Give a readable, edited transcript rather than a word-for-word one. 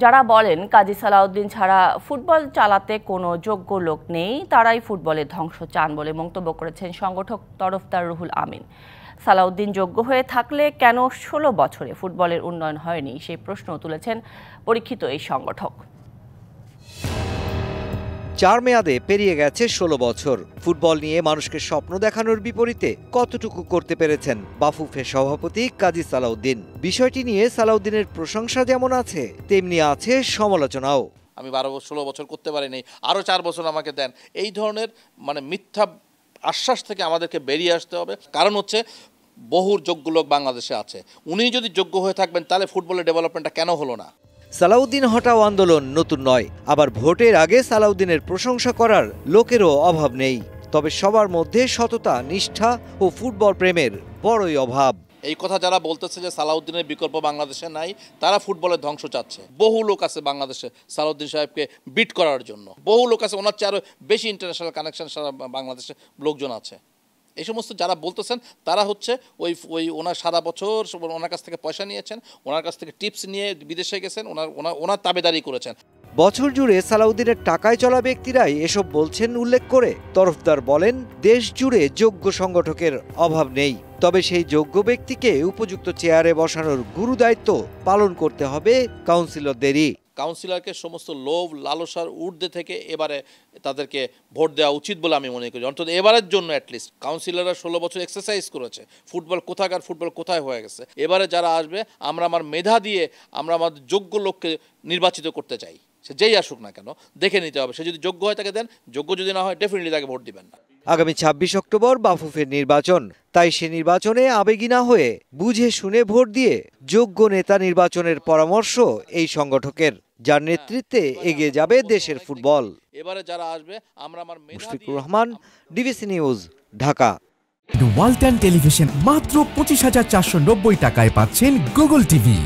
যারা বলেন কাজী সালাউদ্দিন ছাড়া ফুটবল চালাতে কোনো যোগ্য লোক নেই, তারাই ফুটবলের ধ্বংস চান বলে মন্তব্য করেছেন সংগঠক তরফদার রুহুল আমিন। সালাউদ্দিন যোগ্য হয়ে থাকলে কেন ১৬ বছরে ফুটবলের উন্নয়ন হয়নি, সেই প্রশ্ন তুলেছেন পরীক্ষিত এই সংগঠক। ৪ মেয়াদে পেরিয়ে গেছে ১৬ বছর। ফুটবল নিয়ে মানুষকে স্বপ্ন দেখানোর বিপরীতে কতটুকু করতে পেরেছেন বাফুফের সভাপতি কাজী সালাউদ্দিন? বিষয়টি নিয়ে সালাউদ্দিনের প্রশংসা যেমন আছে, তেমনি আছে সমালোচনাও। আমি ১২-১৬ বছর করতে পারিনি, আরও ৪ বছর আমাকে দেন, এই ধরনের মিথ্যা আশ্বাস থেকে আমাদেরকে বেরিয়ে আসতে হবে। কারণ হচ্ছে বহু যোগ্য লোক বাংলাদেশে আছে, উনি যদি যোগ্য হয়ে থাকবেন তাহলে ফুটবলের ডেভেলপমেন্টটা কেন হলো না? সালাউদ্দিন হটাও আন্দোলন নতুন নয়, আবার ভোটের আগে সালাউদ্দিনের প্রশংসা করার লোকেরও অভাব নেই। তবে সবার মধ্যে সততা, নিষ্ঠা ও ফুটবল প্রেমের বড়ই অভাব। এই কথা যারা বলতেছে যে সালাউদ্দিনের বিকল্প বাংলাদেশে নাই, তারা ফুটবলের ধ্বংস চাচ্ছে। বহু লোক আছে বাংলাদেশে সালাউদ্দিন সাহেবকে বিট করার জন্য, বহু লোক আছে, ওনার চেয়ে আরও বেশি ইন্টারন্যাশনাল কানেকশন সারা বাংলাদেশে লোকজন আছে। এই সমস্ত যারা বলতেছেন তারা হচ্ছে ওনার সারা বছর ওনার কাছ থেকে পয়সা নিয়েছেন, ওনার কাছ থেকে টিপস নিয়ে বিদেশে গেছেন, ওনার তাবেদারি করেছেন। বছর জুড়ে সালাউদ্দিনের টাকায় চলা ব্যক্তিরাই এসব বলছেন উল্লেখ করে তরফদার বলেন, দেশ জুড়ে যোগ্য সংগঠকের অভাব নেই, তবে সেই যোগ্য ব্যক্তিকে উপযুক্ত চেয়ারে বসানোর গুরু দায়িত্ব পালন করতে হবে কাউন্সিলরদেরই। কাউন্সিলরকে সমস্ত লোভ লালসার ঊর্ধ্বে থেকে এবারে তাদেরকে ভোট দেওয়া উচিত বলে আমি মনে করি। অন্তত এবারের জন্য অ্যাটলিস্ট কাউন্সিলররা ১৬ বছর এক্সারসাইজ করেছে, ফুটবল কোথায় হয়ে গেছে। এবারে যারা আসবে, আমরা আমার মেধা দিয়ে আমরা আমাদের যোগ্য লোককে নির্বাচিত করতে চাই। সে যেই আসুক না কেন, দেখে নিতে হবে। সে যদি যোগ্য হয় তাকে দেন, যোগ্য যদি না হয় ডেফিনেটলি তাকে ভোট দিবেন না। আগামী ২৬ অক্টোবর বাফুফের নির্বাচন, তাই সে নির্বাচনে আবেগী না হয়ে বুঝে শুনে ভোট দিয়ে যোগ্য নেতা নির্বাচনের পরামর্শ এই সংগঠকের, যার নেতৃত্বে এগিয়ে যাবে দেশের ফুটবল। এবারে যারা আসবে, আমরা আমার Mushfiqur Rahman, DBC news, Dhaka. Walton television মাত্র ২৫,৪৯০ টাকায় পাচ্ছেন গুগল টিভি।